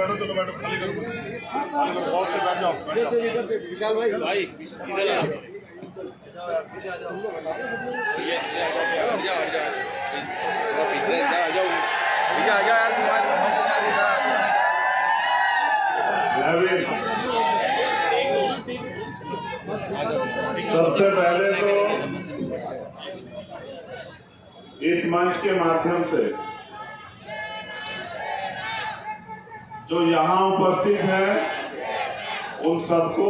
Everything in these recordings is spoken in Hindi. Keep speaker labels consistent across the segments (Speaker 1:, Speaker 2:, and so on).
Speaker 1: चलो बैठो, खाली करो, बॉक्स से बैठ जाओ।
Speaker 2: इधर से विशाल भाई इधर आ पीछे आ जाओ। ये आ जाओ यार।
Speaker 1: सबसे पहले तो इस मंच के माध्यम से जो यहाँ उपस्थित हैं उन सबको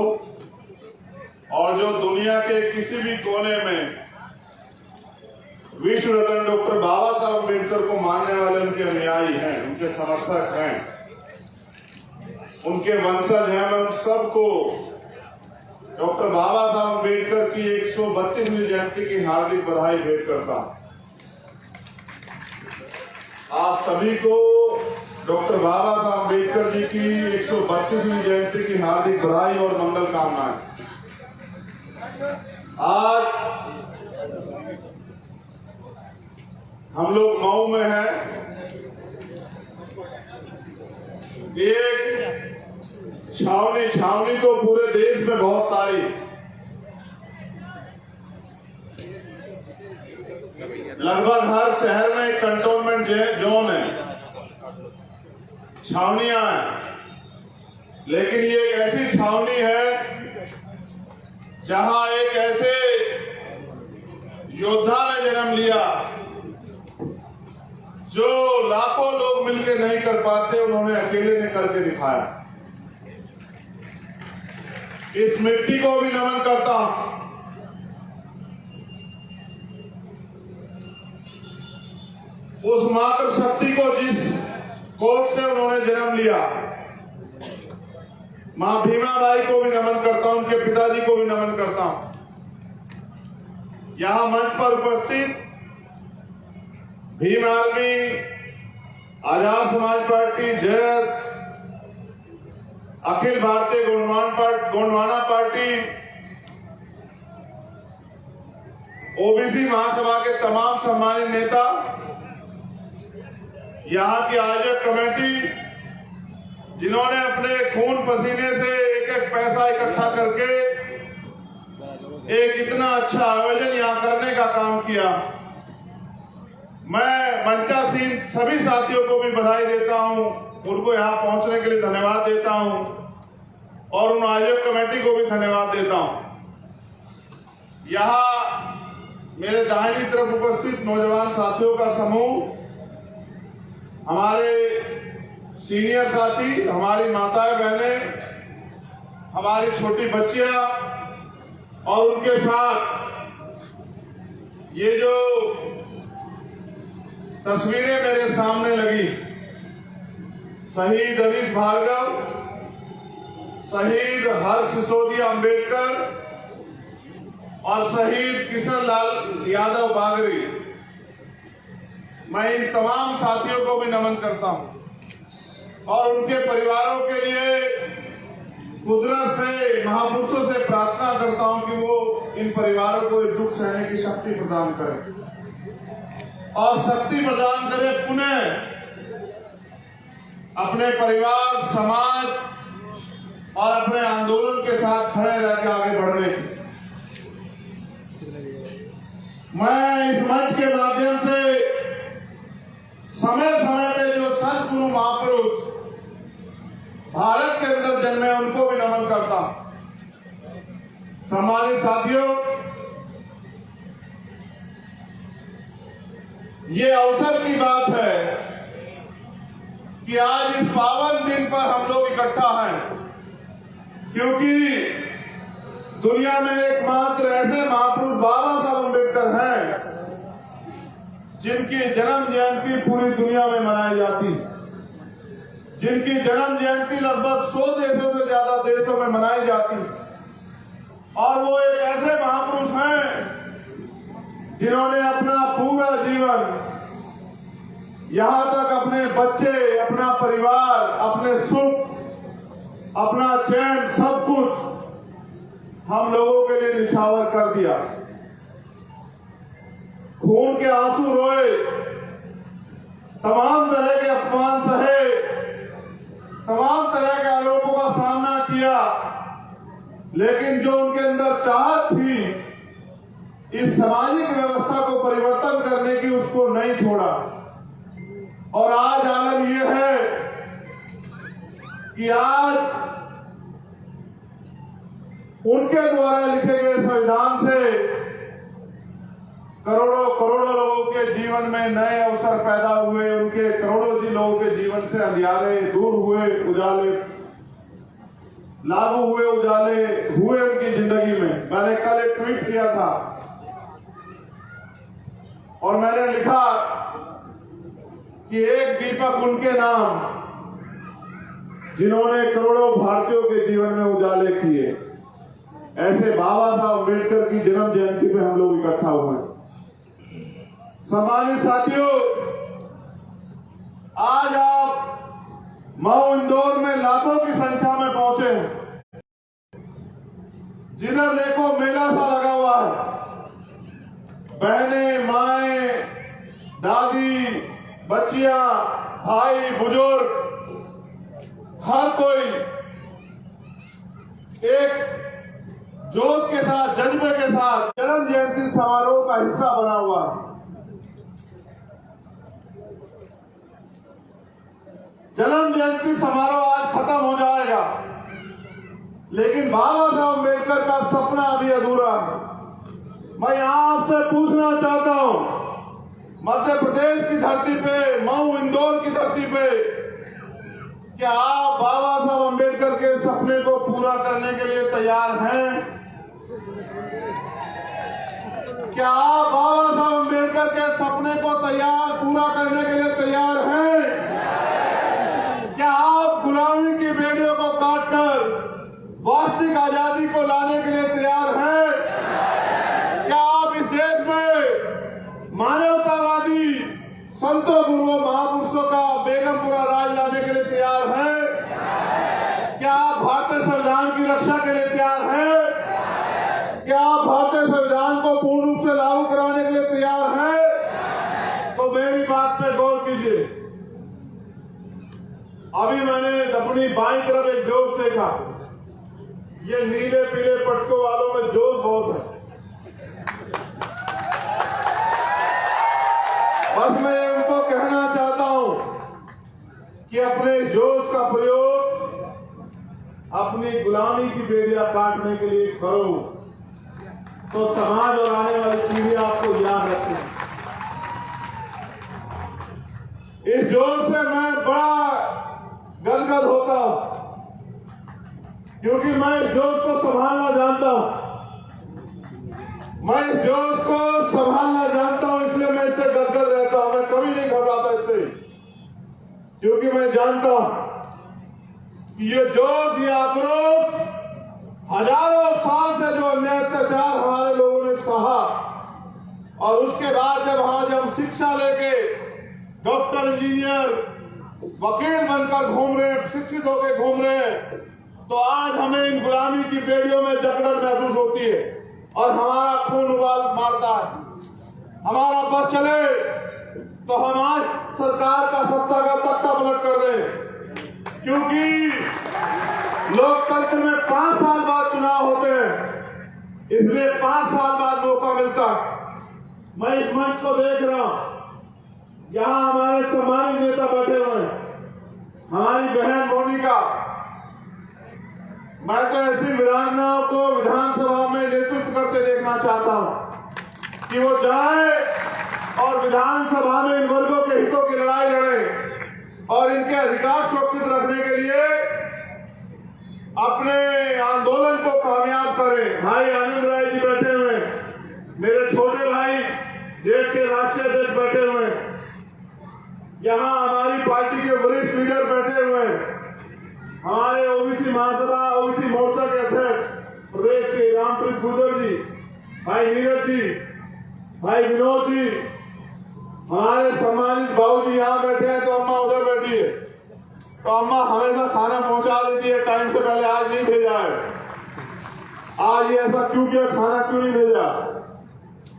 Speaker 1: और जो दुनिया के किसी भी कोने में विश्व रत्न डॉक्टर बाबा साहब अम्बेडकर को मानने वाले उनके अनुयायी हैं, उनके समर्थक हैं, उनके वंशज हैं, मैं उन सबको डॉक्टर बाबा साहब अम्बेडकर की 132वीं जयंती की हार्दिक बधाई भेंट करता हूं। आप सभी को डॉक्टर बाबा साहब अम्बेडकर जी की 132वीं जयंती की हार्दिक बधाई और मंगल कामनाएं। आज हम लोग मऊ में हैं। एक छावनी तो पूरे देश में बहुत सारी, लगभग हर शहर में एक कंटोनमेंट जोन है, छावनियां हैं। लेकिन ये एक ऐसी छावनी है जहां एक ऐसे योद्धा ने जन्म लिया जो लाखों लोग मिलकर नहीं कर पाते, उन्होंने अकेले ने करके दिखाया। इस मिट्टी को भी नमन करता हूं। उस मातृ शक्ति को जिस कोख से उन्होंने जन्म लिया, मां भीमाबाई को भी नमन करता हूं, उनके पिताजी को भी नमन करता हूं। यहां मंच पर उपस्थित भीम आर्मी, आजाद समाज पार्टी, जस, अखिल भारतीय गोंडवाना पार्टी, ओबीसी महासभा के तमाम सम्मानित नेता, यहाँ की आयोजक कमेटी, जिन्होंने अपने खून पसीने से एक एक पैसा इकट्ठा करके एक इतना अच्छा आयोजन यहाँ करने का काम किया। मैं मंचासीन सभी साथियों को भी बधाई देता हूं, उनको यहाँ पहुंचने के लिए धन्यवाद देता हूं और उन आयोजक कमेटी को भी धन्यवाद देता हूं। यहाँ मेरे दाहिनी तरफ उपस्थित नौजवान साथियों का समूह, हमारे सीनियर साथी, हमारी माताएं बहनें, हमारी छोटी बच्चियां और उनके साथ ये जो तस्वीरें मेरे सामने लगी, शहीद अनीश भार्गव, शहीद हर्ष सिसोदिया अम्बेडकर और शहीद किशन लाल यादव बागरी, मैं इन तमाम साथियों को भी नमन करता हूं और उनके परिवारों के लिए कुदरत से, महापुरुषों से प्रार्थना करता हूं कि वो इन परिवारों को दुख सहने की शक्ति प्रदान करें और शक्ति प्रदान करें पुनः अपने परिवार, समाज और अपने आंदोलन के साथ खड़े रहकर आगे बढ़ने की। मैं इस मंच के माध्यम से समय समय पे जो संत गुरु महापुरुष भारत के अंदर जन्मे, उनको भी नमन करता हूं। सम्मानित साथियों, ये अवसर की बात है कि आज इस पावन दिन पर हम लोग इकट्ठा हैं, क्योंकि दुनिया में एकमात्र ऐसे महापुरुष बाबा साहब अम्बेडकर हैं जिनकी जन्म जयंती पूरी दुनिया में मनाई जाती है, जिनकी जन्म जयंती लगभग 100 देशों से ज्यादा देशों में मनाई जाती है। और वो एक ऐसे महापुरुष हैं जिन्होंने अपना पूरा जीवन यहां तक अपने बच्चे, अपना परिवार, अपने सुख, अपना चैन, सब कुछ हम लोगों के लिए निछावर कर दिया। खून के आंसू रोए, तमाम तरह के अपमान सहे, तमाम लेकिन जो उनके अंदर चाहत थी इस सामाजिक व्यवस्था को परिवर्तन करने की, उसको नहीं छोड़ा। और आज आलम यह है कि आज उनके द्वारा लिखे गए संविधान से करोड़ों करोड़ों लोगों के जीवन में नए अवसर पैदा हुए। उनके करोड़ों जी लोगों के जीवन से अंधियारे दूर हुए, उजाले लागू हुए, उजाले हुए उनकी जिंदगी में। मैंने कल एक ट्वीट किया था और मैंने लिखा कि एक दीपक उनके नाम जिन्होंने करोड़ों भारतीयों के जीवन में उजाले किए। ऐसे बाबा साहब अम्बेडकर की जन्म जयंती पे हम लोग इकट्ठा हुए। सम्मानित साथियों, आज आप मऊ इंदौर में लाखों की संख्या में पहुंचे हैं। जिधर देखो मेला सा लगा हुआ है। बहनें, माएं, दादी, बच्चियां, भाई, बुजुर्ग, हर कोई एक जोश के साथ, जज्बे के साथ जन्म जयंती समारोह का हिस्सा बना हुआ है। जन्म जयंती समारोह आज खत्म हो जाएगा, लेकिन बाबा साहब अम्बेडकर का सपना अभी अधूरा है। मैं यहां आपसे पूछना चाहता हूं, मध्य प्रदेश की धरती पे, मऊ इंदौर की धरती पे, क्या आप बाबा साहब अम्बेडकर के सपने को पूरा करने के लिए तैयार हैं? क्या आप बाबा साहब अम्बेडकर के सपने को पूरा करने के लिए तैयार हैं? क्या आप गुलामी की बेड़ियों को काटकर वास्तविक आजादी को लाने के लिए तैयार हैं? क्या आप इस देश में मानवतावादी संतों, गुरुओं, महापुरुषों का बेगमपुरा राज लाने के लिए तैयार हैं? क्या आप भारतीय संविधान की रक्षा के लिए तैयार हैं? क्या आप भारतीय संविधान को पूर्ण रूप से लागू कराने के लिए तैयार हैं? तो मेरी बात पे गौर कीजिए। अभी मैंने अपनी बाईं तरफ एक जोश देखा। ये नीले पीले पटकों वालों में जोश बहुत है। बस मैं उनको कहना चाहता हूं कि अपने जोश का प्रयोग अपनी गुलामी की बेड़ियां काटने के लिए करो, तो समाज और आने वाली पीढ़ी आपको याद रखें। इस जोश से मैं बड़ा गदगद होता हूं, क्योंकि मैं इस जोश को संभालना जानता हूं। मैं इस जोश को संभालना जानता हूं, इसलिए मैं इससे गदगद रहता हूं। मैं कभी नहीं घबराता इससे, क्योंकि मैं जानता हूं कि ये जोश, ये आक्रोश हजारों साल से जो अन्याय अत्याचार हमारे लोगों ने सहा, और उसके बाद जब आज हम शिक्षा लेके डॉक्टर, इंजीनियर, वकील बनकर घूम रहे हैं, शिक्षित होकर घूम रहे हैं, तो आज हमें इन गुलामी की बेड़ियों में जकड़न महसूस होती है और हमारा खून उबाल मारता है। हमारा बस चले तो हम आज सरकार का सत्ता का तख्ता पलट कर दें, क्योंकि लोकतंत्र में 5 साल बाद चुनाव होते हैं, इसलिए 5 साल बाद मौका मिलता। मैं इस मंच को देख रहा हूं, यहां हमारे सम्मानित नेता बैठे हुए हैं, हमारी बहन मोनिका। मैं तो ऐसी वीरांगनाओं को विधानसभा में नेतृत्व करते देखना चाहता हूं कि वो जाए और विधानसभा में इन वर्गों के हितों की लड़ाई लड़े और इनके अधिकार सुरक्षित रखने के लिए अपने आंदोलन को कामयाब करें। भाई आनंद राय जी बैठे हुए, मेरे छोटे भाई देश के राष्ट्रीय अध्यक्ष बैठे हुए, यहाँ हमारी पार्टी के वरिष्ठ लीडर बैठे हुए, हमारे ओबीसी महासभा, ओबीसी मोर्चा के अध्यक्ष प्रदेश के रामप्रीत गुर्जर जी, भाई नीरज जी, भाई विनोद जी, हमारे सम्मानित बाबू जी यहाँ बैठे हैं, तो अम्मा उधर बैठी है। तो अम्मा हमेशा खाना पहुंचा देती है टाइम से पहले, आज नहीं भेजा है। आज ये ऐसा क्यों किया, खाना क्यों नहीं भेजा?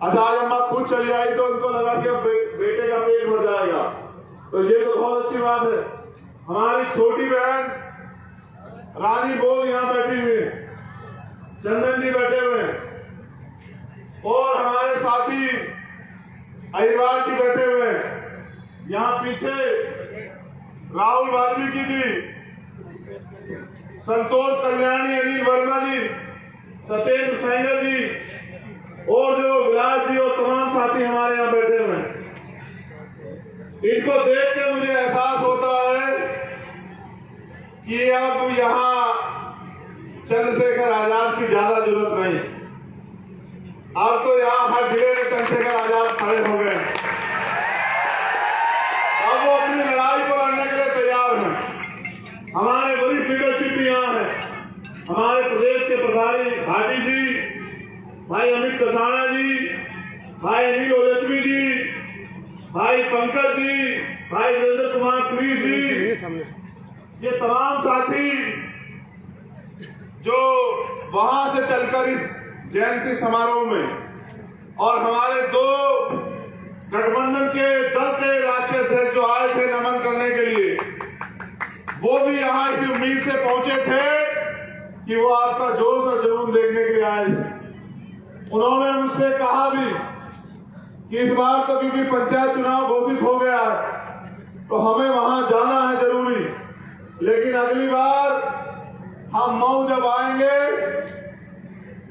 Speaker 1: अच्छा, आज अम्मा खुद चली आई तो उनको लगा कि अब बेटे का पेट भर जाएगा, तो ये तो बहुत अच्छी बात है। हमारी छोटी बहन रानी बोल यहाँ बैठी हुई है, चंदन जी बैठे हुए हैं और हमारे साथी अहिरवार जी बैठे हुए हैं। यहाँ पीछे राहुल वाल्मीकि जी, संतोष कल्याणी, अनिल वर्मा जी, सत्येंद्र सैंगल जी और जो विलास जी और तमाम साथी हमारे यहाँ बैठे हुए हैं। इनको देख के मुझे एहसास होता है कि अब यहाँ चंद्रशेखर आजाद की ज्यादा जरूरत नहीं। अब तो यहाँ हर जिले में चंद्रशेखर आजाद खड़े हो गए। अब वो अपनी लड़ाई को लड़ने के लिए तैयार हैं। हमारे वरिष्ठ लीडरशिप भी यहाँ है। हमारे प्रदेश के प्रभारी भाटी जी, भाई अमित कसाना जी, भाई अनिल ओजस्वी जी, भाई पंकज जी, भाई वीरेंद्र कुमार श्री जी, ये तमाम साथी जो वहां से चलकर इस जयंती समारोह में और हमारे दो गठबंधन के दल के राष्ट्रीय अध्यक्ष जो आए थे नमन करने के लिए, वो भी यहाँ इस उम्मीद से पहुंचे थे कि वो आपका जोश और जुनून देखने के लिए आए थे। उन्होंने मुझसे कहा भी कि इस बार तो क्योंकि पंचायत चुनाव घोषित हो गया है तो हमें वहां जाना है जरूरी, लेकिन अगली बार हम मऊ जब आएंगे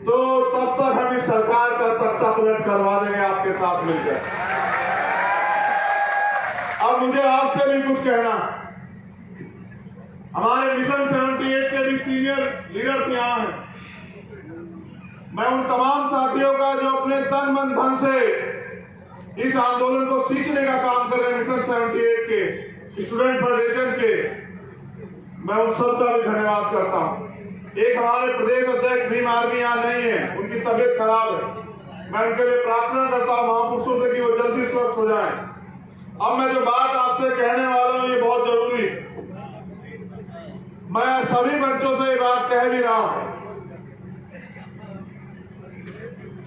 Speaker 1: तो तब तक हम इस सरकार का तख्ता पलट करवा देंगे आपके साथ मिलकर। अब मुझे आपसे भी कुछ कहना। हमारे मिशन 78 के भी सीनियर लीडर्स यहाँ हैं। मैं उन तमाम साथियों का जो अपने तन मन धन से इस आंदोलन को सीखने का काम कर रहे हैं, मिशन 78 के स्टूडेंट फेडरेशन के, मैं उन सबका भी धन्यवाद करता हूं। एक हमारे प्रदेश अध्यक्ष भीम आर्मी यहाँ नहीं है, उनकी तबीयत खराब है। मैं उनके लिए प्रार्थना करता हूं महापुरुषों से कि वो जल्दी स्वस्थ हो जाएं। अब मैं जो बात आपसे कहने वाला हूं ये बहुत जरूरी, मैं सभी मंचों से ये बात कह भी रहा हूं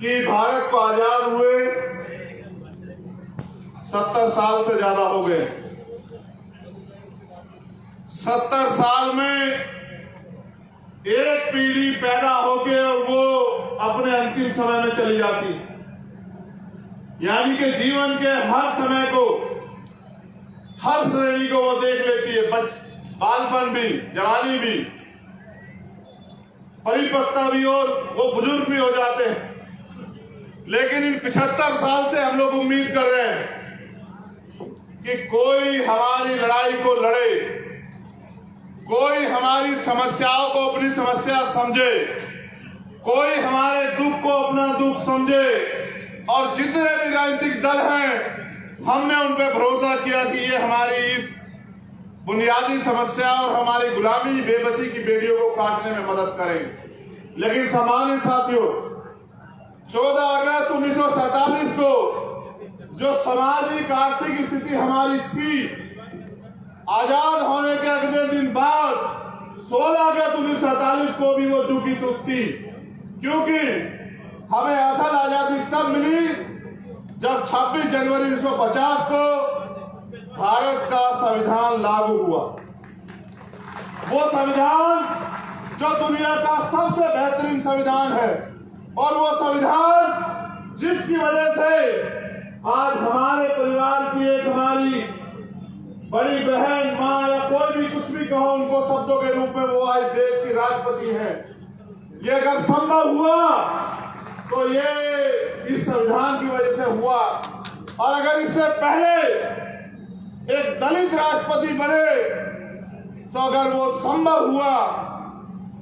Speaker 1: कि भारत को आजाद हुए 70 साल से ज्यादा हो गए। 70 साल में एक पीढ़ी पैदा होके वो अपने अंतिम समय में चली जाती, यानी कि जीवन के हर समय को, हर श्रेणी को वो देख लेती है। बालपन भी, जवानी भी, परिपक्वता भी और वो बुजुर्ग भी हो जाते हैं। लेकिन इन 75 साल से हम लोग उम्मीद कर रहे हैं कि कोई हमारी लड़ाई को लड़े, कोई हमारी समस्याओं को अपनी समस्या समझे, कोई हमारे दुख को अपना दुख समझे। और जितने भी राजनीतिक दल हैं, हमने उन पर भरोसा किया कि ये हमारी इस बुनियादी समस्या और हमारी गुलामी बेबसी की बेड़ियों को काटने में मदद करेंगे। लेकिन सामान्य साथियों, 14 अगस्त 1947 को जो सामाजिक आर्थिक स्थिति हमारी थी, आजाद होने के अगले दिन बाद 16 अगस्त 1947 को भी वो चूकी तुक थी, क्योंकि हमें असल आजादी तब मिली जब 26 जनवरी 1950 को भारत का संविधान लागू हुआ। वो संविधान जो दुनिया का सबसे बेहतरीन संविधान है, और वो संविधान जिसकी वजह से आज हमारे परिवार की एक हमारी बड़ी बहन, माँ या कोई भी कुछ भी कहो उनको शब्दों के रूप में, वो आज देश की राष्ट्रपति है। ये अगर संभव हुआ तो ये इस संविधान की वजह से हुआ। और अगर इससे पहले एक दलित राष्ट्रपति बने तो अगर वो संभव हुआ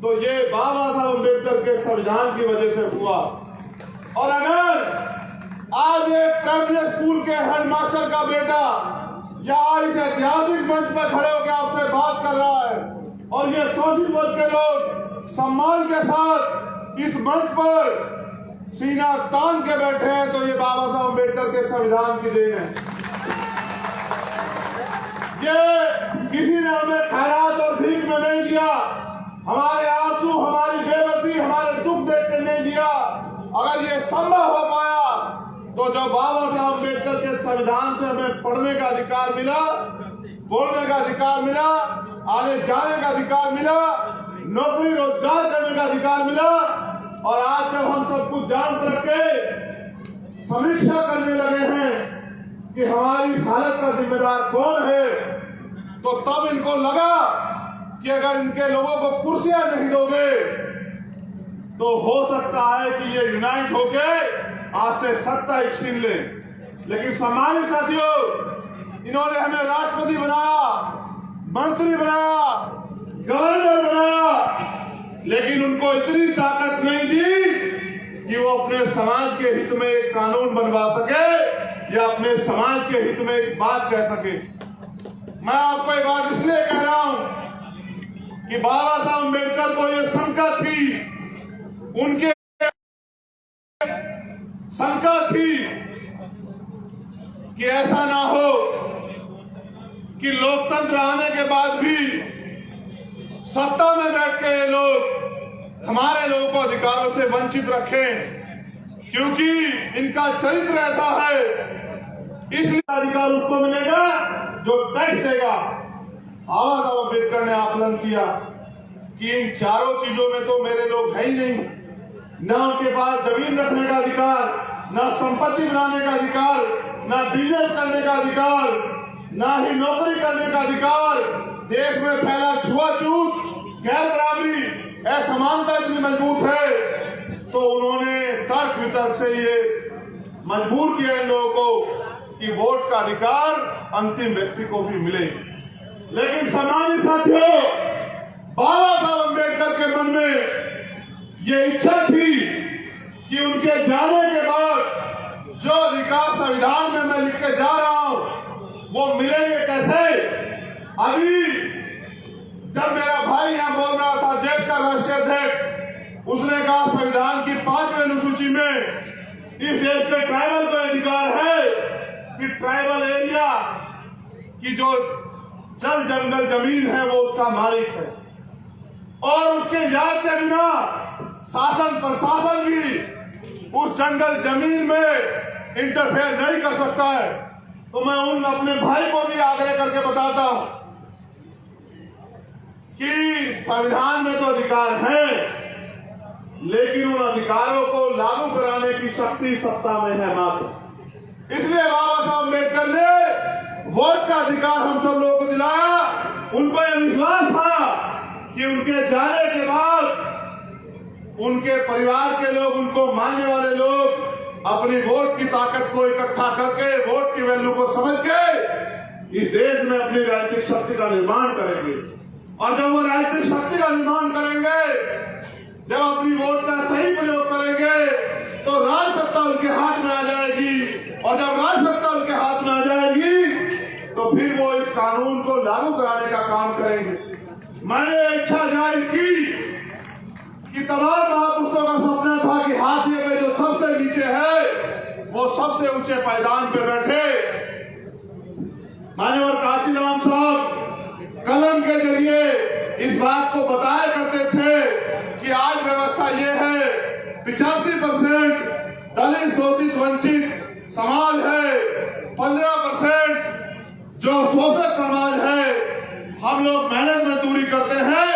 Speaker 1: तो ये बाबा साहब अम्बेडकर के संविधान की वजह से हुआ। और अगर आज एक प्राइमरी स्कूल के हेडमास्टर का बेटा या इस ऐतिहासिक मंच पर खड़े होकर आपसे बात कर रहा है और ये शोषित वर्ग के लोग सम्मान के साथ इस मंच पर सीना तान के बैठे हैं, तो ये बाबा साहब अम्बेडकर के संविधान की देन है। ये किसी ने हमें खैरात और भीख में नहीं दिया, हमारे आंसू, हमारी बेबसी, हमारे दुख देख कर नहीं दिया। अगर ये संभव हो पाया तो जो बाबा साहब अम्बेडकर के संविधान से हमें पढ़ने का अधिकार मिला, बोलने का अधिकार मिला, आने जाने का अधिकार मिला, नौकरी रोजगार करने का अधिकार मिला, और आज जब हम सब कुछ जान करके समीक्षा करने लगे हैं कि हमारी इस हालत का जिम्मेदार कौन है, तो तब इनको लगा कि अगर इनके लोगों को कुर्सियां नहीं दोगे तो हो सकता है कि ये यूनाइट होके आज से सत्ता छीन ले। लेकिन सम्मानित साथियों, इन्होंने हमें राष्ट्रपति बनाया, मंत्री बनाया, गवर्नर बनाया, लेकिन उनको इतनी ताकत नहीं दी कि वो अपने समाज के हित में एक कानून बनवा सके या अपने समाज के हित में एक बात कह सके। मैं आपको एक बात इसलिए कह रहा हूं कि बाबा साहब अम्बेडकर को यह शंका थी, उनके शंका थी कि ऐसा ना हो कि लोकतंत्र आने के बाद भी सत्ता में बैठ के ये लोग हमारे लोगों को अधिकारों से वंचित रखें, क्योंकि इनका चरित्र ऐसा है। इसलिए अधिकार उसको मिलेगा जो टैक्स देगा। बाबा साहब अम्बेडकर ने आकलन किया कि इन चारों चीजों में तो मेरे लोग है ही नहीं, ना उनके पास जमीन रखने का अधिकार, ना संपत्ति बनाने का अधिकार, ना बिजनेस करने का अधिकार, ना ही नौकरी करने का अधिकार। देश में फैला छुआछूत, गैर बराबरी, असमानता इतनी मजबूत है, तो उन्होंने तर्क वितर्क से ये मजबूर किया इन लोगों को कि वोट का अधिकार अंतिम व्यक्ति को भी मिले। लेकिन सम्मानित साथियों, बाबा साहब अम्बेडकर के मन में ये इच्छा थी कि उनके जाने के बाद जो अधिकार संविधान में मैं लिख के जा रहा हूं वो मिलेंगे कैसे। अभी जब मेरा भाई यहां बोल रहा था, देश का राष्ट्रीय अध्यक्ष, उसने कहा संविधान की 5वीं अनुसूची में इस देश के ट्राइबल को अधिकार है कि ट्राइबल एरिया की जो जल जंगल जमीन है वो उसका मालिक है, और उसके इजाजत के बिना शासन प्रशासन भी उस जंगल जमीन में इंटरफेयर नहीं कर सकता है। तो मैं उन अपने भाई को भी आग्रह करके बताता हूं कि संविधान में तो अधिकार है, लेकिन उन अधिकारों को लागू कराने की शक्ति सत्ता में है मात्र। इसलिए बाबा साहब अम्बेडकर ने वोट का अधिकार हम सब लोगों को दिलाया। उनको यह विश्वास था कि उनके जाने के बाद उनके परिवार के लोग, उनको मानने वाले लोग अपनी वोट की ताकत को इकट्ठा करके, वोट की वैल्यू को समझ के इस देश में अपनी राजनीतिक शक्ति का निर्माण करेंगे। और जब वो राजनीतिक शक्ति का निर्माण करेंगे, जब अपनी वोट का सही प्रयोग करेंगे, तो राज सत्ता उनके हाथ में आ जाएगी, और जब राज सत्ता उनके हाथ में आ जाएगी तो फिर वो इस कानून को लागू कराने का काम करेंगे। मैंने इच्छा जाहिर की कि तमाम महापुरुषों का सपना था कि हाशिए पे जो सबसे नीचे है वो सबसे ऊंचे पायदान पे बैठे। मान्यवर काशीराम साहब कलम के जरिए इस बात को बताया करते थे कि आज व्यवस्था ये है, 85% दलित शोषित वंचित समाज है, 15% जो शोषक समाज है। हम लोग मेहनत मजदूरी करते हैं,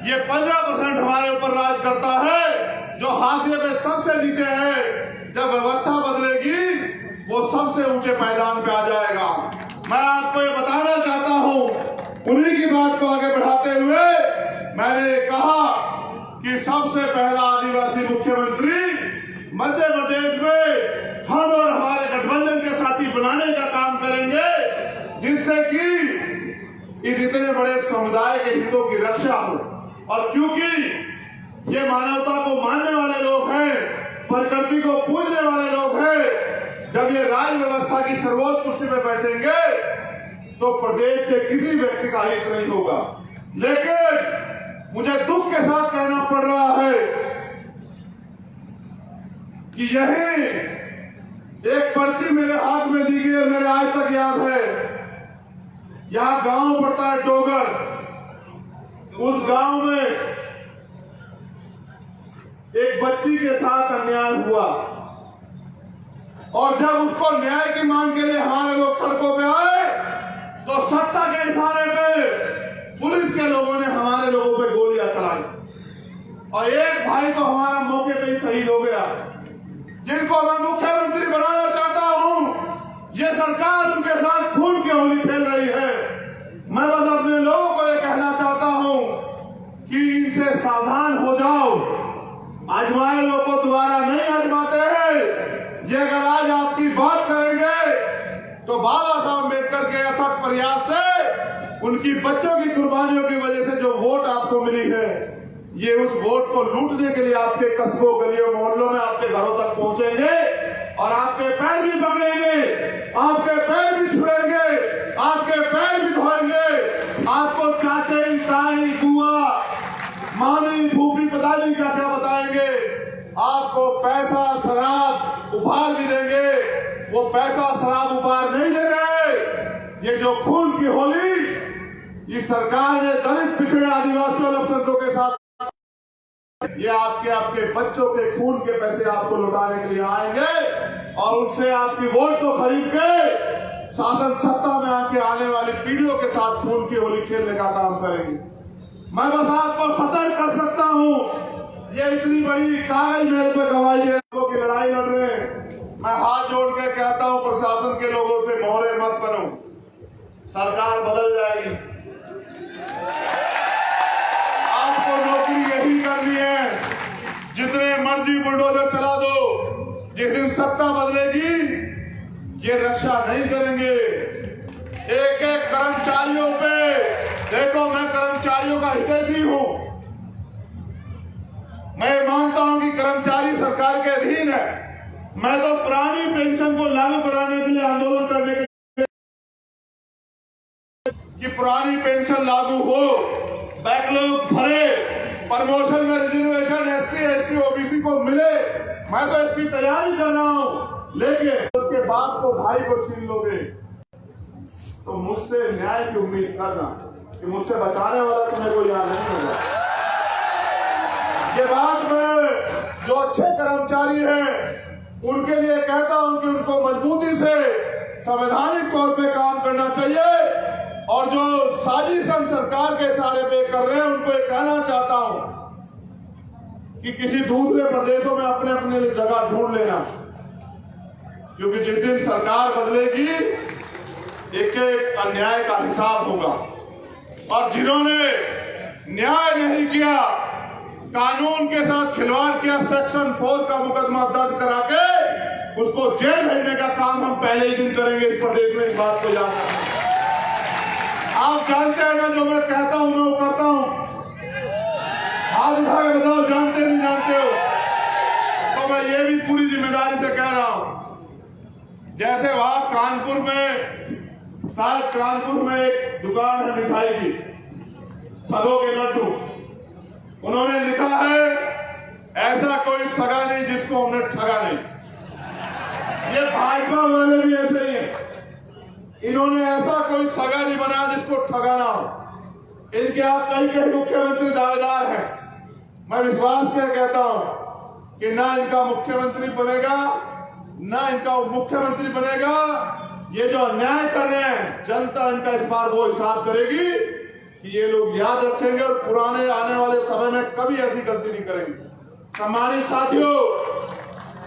Speaker 1: ये 15% हमारे ऊपर राज करता है, जो हाशिए पे सबसे नीचे है। जब व्यवस्था बदलेगी वो सबसे ऊंचे पायदान पे आ जाएगा। मैं आपको ये बताना चाहता हूं, उन्हीं की बात को आगे बढ़ाते हुए मैंने कहा कि सबसे पहला आदिवासी मुख्यमंत्री मध्य प्रदेश में हम और हमारे गठबंधन के साथी बनाने का काम करेंगे, जिससे कि इस इतने बड़े समुदाय के हितों की रक्षा हो। और क्योंकि ये मानवता को मानने वाले लोग हैं, प्रकृति को पूजने वाले लोग हैं, जब ये राज व्यवस्था की सर्वोच्च कुर्सी में बैठेंगे तो प्रदेश के किसी व्यक्ति का हित नहीं होगा। लेकिन मुझे दुख के साथ कहना पड़ रहा है कि यही एक पर्ची मेरे हाथ में दी गई है, मेरे आज तक याद है। यहां गांव पड़ता है डोगर, उस गांव में एक बच्ची के साथ अन्याय हुआ, और जब उसको न्याय की मांग के लिए हमारे लोग सड़कों पे आए तो सत्ता के इशारे पे पुलिस के लोगों ने हमारे लोगों पे गोलियां चलाई, और एक भाई तो हमारा मौके पे ही शहीद हो गया, जिनको मैं मुख्यमंत्री बनाना चाहता हूं। ये सरकार उनके साथ खून की होली खेल रही है। मैं बस अपने लोगों को ये कहना चाहता हूं कि इनसे सावधान हो जाओ। आजमाए लोग को दोबारा नहीं आजमाते हैं। ये अगर आज आपकी बात करेंगे तो बाबा साहब अम्बेडकर के अथक प्रयास से, उनकी बच्चों की कुर्बानियों की वजह से जो वोट आपको मिली है, ये उस वोट को लूटने के लिए आपके कस्बों, गलियों, मोहल्लों में आपके घरों तक पहुंचेंगे और आपके पैर भी पकड़ेंगे, आपके पैर भी छुएंगे, आपके पैर भी धोएंगे। आपको चाचे, ताई, बुआ, मामी, फूफी पता नहीं क्या क्या बताएंगे। आपको पैसा, शराब उपहार भी देंगे। वो पैसा, शराब उपहार नहीं दे रहे। ये जो खून की होली इस सरकार ने दलित, पिछड़े, आदिवासियों, अल्पसंख्यकों के साथ, ये आपके बच्चों के खून के पैसे आपको लौटाने के लिए आएंगे और उनसे आपकी वोट को खरीद के शासन सत्ता में आने वाली पीढ़ियों के साथ खून की होली खेलने का काम करेंगे। मैं बस आपको सतर्क कर सकता हूं। ये इतनी बड़ी कागज मेरे पे गवाही है, लोगों की लड़ाई लड़ रहे हैं। मैं हाथ जोड़ के कहता हूं प्रशासन के लोगों से, मोहरे मत बनो, सरकार बदल जाएगी। आपको नौकरी यही करनी है। जितने मर्जी बुलडोजर चला दो, जिस दिन सत्ता बदलेगी ये रक्षा नहीं करेंगे। एक एक कर्मचारियों पे देखो, मैं कर्मचारियों का हितैषी हूं। मैं मानता हूं कि कर्मचारी सरकार के अधीन है। मैं तो पुरानी पेंशन को लागू कराने के लिए आंदोलन करने के लिए, कि पुरानी पेंशन लागू हो, बैकलॉग भरे, प्रमोशन में रिजर्वेशन SC, ST, OBC को मिले। मैं तो इसकी तैयारी कर रहा हूं। लेकिन उसके बाद तो भाई को छीन लोगे तो मुझसे न्याय की उम्मीद करना कि मुझसे बचाने वाला तुम्हें कोई याद नहीं होगा। ये बात मैं जो अच्छे कर्मचारी हैं उनके लिए कहता हूं कि उनको मजबूती से संवैधानिक तौर पे काम करना चाहिए। और जो साजिश हम सरकार के इशारे पे कर रहे हैं, उनको ये कहना चाहता हूं कि किसी दूसरे प्रदेशों में अपने अपने लिए जगह ढूंढ लेना, क्योंकि जिस दिन सरकार बदलेगी एक एक अन्याय का हिसाब होगा। और जिन्होंने न्याय नहीं किया, कानून के साथ खिलवाड़ किया, सेक्शन 4 का मुकदमा दर्ज करा के उसको जेल भेजने का काम हम पहले ही दिन करेंगे इस प्रदेश में। इस बात को याद रखना। आप जानते हैं ना, जो मैं कहता हूं मैं वो करता हूं। हाथ उठा के बताओ, जानते नहीं जानते हो? तो मैं ये भी पूरी जिम्मेदारी से कह रहा हूं। जैसे वहां कानपुर में, शायद कानपुर में एक दुकान है मिठाई की, ठगों के लड्डू। उन्होंने लिखा है, ऐसा कोई सगा नहीं जिसको हमने ठगा नहीं। ये भाजपा वाले भी ऐसे ही हैं। इन्होंने ऐसा कोई सगा नहीं बनाया जिसको ठगाना हो। इनके आप कई मुख्यमंत्री दावेदार हैं। मैं विश्वास से कहता हूं कि ना इनका मुख्यमंत्री बनेगा, ना इनका मुख्यमंत्री बनेगा। ये जो अन्याय कर रहे हैं, जनता इनका इस बार वो हिसाब करेगी कि ये लोग याद रखेंगे और पुराने आने वाले समय में कभी ऐसी गलती नहीं करेंगे। सम्मानित साथियों,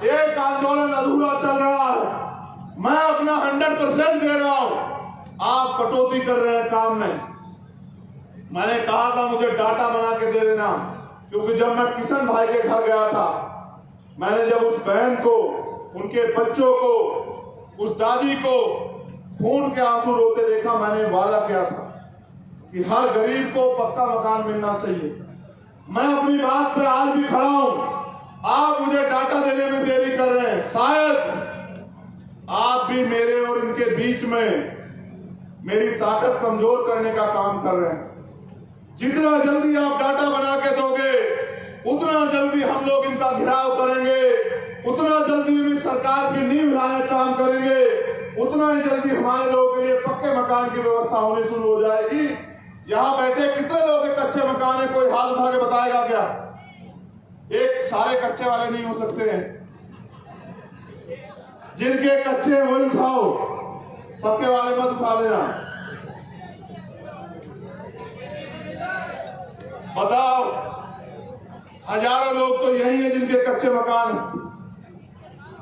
Speaker 1: एक आंदोलन अधूरा चल रहा है। मैं अपना 100% दे रहा हूं। आप कटौती कर रहे हैं काम में। मैंने कहा था मुझे डाटा बना के दे देना, क्योंकि जब मैं किशन भाई के घर गया था, मैंने जब उस बहन को, उनके बच्चों को, उस दादी को खून के आंसू रोते देखा, मैंने वादा किया था कि हर गरीब को पक्का मकान मिलना चाहिए। मैं अपनी बात पे आज भी खड़ा हूं। आप मुझे डाटा देने में देरी कर रहे हैं। शायद आप भी मेरे और इनके बीच में मेरी ताकत कमजोर करने का काम कर रहे हैं। जितना जल्दी आप डाटा बना के दोगे, उतना जल्दी हम लोग इनका घेराव करेंगे, उतना जल्दी इस सरकार की नींव हिलाने काम करेंगे, उतना ही जल्दी हमारे लोगों के लिए पक्के मकान की व्यवस्था होनी शुरू हो जाएगी। यहां बैठे कितने लोग के कच्चे मकान है? कोई हाथ उठा के बताएगा क्या? एक सारे कच्चे वाले नहीं हो सकते हैं। जिनके कच्चे हैं वही उठाओ, पक्के वाले मत उठा देना। बताओ, हजारों लोग तो यही है जिनके कच्चे मकान हैं।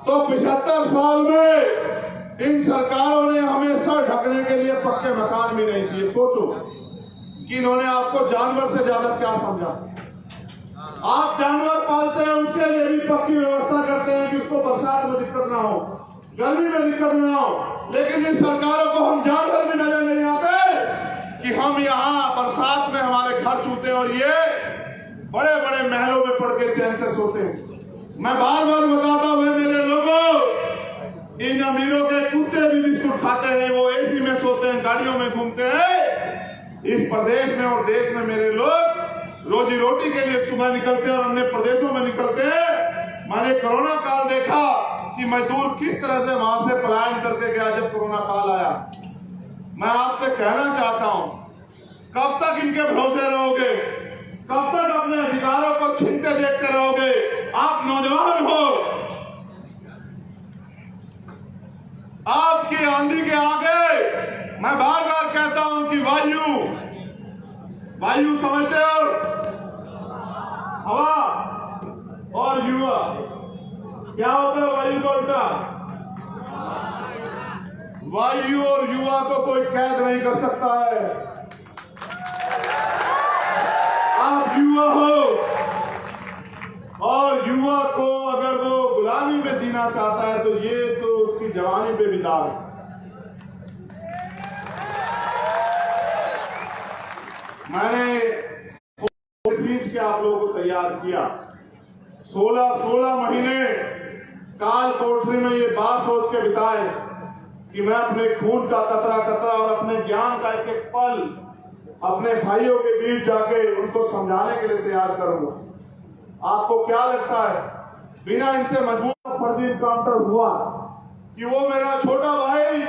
Speaker 1: तो 75 साल में इन सरकारों ने हमें सर ढकने के लिए पक्के मकान भी नहीं दिए। सोचो कि इन्होंने आपको जानवर से ज्यादा क्या समझा। आप जानवर पालते हैं, उसके लिए भी पक्की व्यवस्था करते हैं कि उसको बरसात में दिक्कत ना हो, गर्मी में दिक्कत ना हो। लेकिन इन सरकारों को हम जानवर भी नजर नहीं आते कि हम यहाँ बरसात में हमारे घर छूते और ये बड़े बड़े महलों में पड़ के चैन से सोते हैं। मैं बार बार बताता हूँ मेरे लोगों, इन अमीरों के कुत्ते भी बिस्कुट खाते हैं, वो एसी में सोते हैं, गाड़ियों में घूमते हैं। इस प्रदेश में और देश में मेरे लोग रोजी रोटी के लिए सुबह निकलते हैं और अन्य प्रदेशों में निकलते हैं। मैंने कोरोना काल देखा कि मजदूर किस तरह से वहां से पलायन करके गया जब कोरोना काल आया। मैं आपसे कहना चाहता हूं, कब तक इनके भरोसे रहोगे? कब तक अपने अधिकारों को छीनते देखते रहोगे? आप नौजवान हो, आपकी आंधी के आगे मैं बार बार कहता हूं कि वायु समझते हो, हवा और युवा क्या होता है? वायु का उल्टा। वायु और युवा को कोई कैद नहीं कर सकता है। आप युवा हो और युवा को अगर वो गुलामी में जीना चाहता है तो ये तो उसकी जवानी पे भी दाग है। मैंने सींच के आप लोगों को तैयार किया। 16 महीने काल कोठरी में ये बात सोच के बिताए कि मैं अपने खून का कतरा कतरा और अपने ज्ञान का एक एक पल अपने भाइयों के बीच जाके उनको समझाने के लिए तैयार करूंगा। आपको क्या लगता है, बिना इनसे मजबूत फर्जी इनकाउंटर हुआ कि वो मेरा छोटा भाई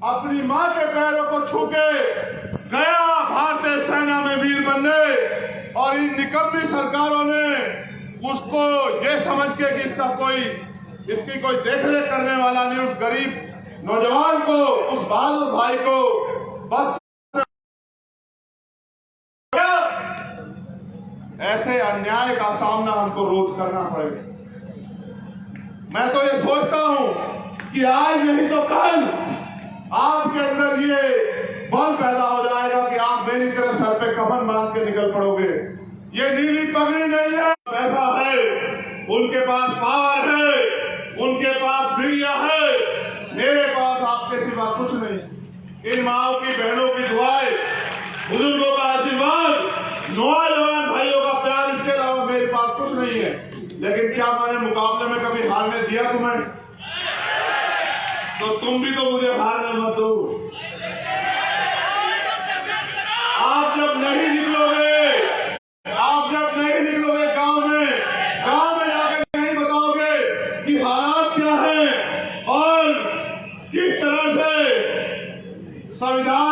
Speaker 1: अपनी मां के पैरों को छू के गया भारतीय सेना में वीर बनने, और इन निकम्मी सरकारों ने उसको ये समझ के कि इसकी कोई देखरेख करने वाला नहीं, उस गरीब नौजवान को, उस बहादुर भाई को बस ऐसे अन्याय का सामना हमको रोज करना पड़ेगा। मैं तो ये सोचता हूं कि आज नहीं तो कल आपके अंदर ये बल पैदा हो जाएगा कि आप मेरी तरह सर पे कफन बांध के निकल पड़ोगे। ये नीली पगड़ी नहीं है, पैसा है, उनके पास पावर है, उनके पास मीडिया है, मेरे पास आपके सिवा कुछ नहीं। इन माओ की, बहनों की दुआएं, बुजुर्गों का आशीर्वाद, नौजवान भाइयों का प्यार, इसके अलावा मेरे पास कुछ नहीं है। लेकिन क्या मैंने मुकाबले में कभी हारने दिया तुम्हें? तो तुम भी तो मुझे हारने मत दो। आप जब नहीं निकलोगे गांव में जाकर नहीं बताओगे कि हालात क्या है और किस तरह से संविधान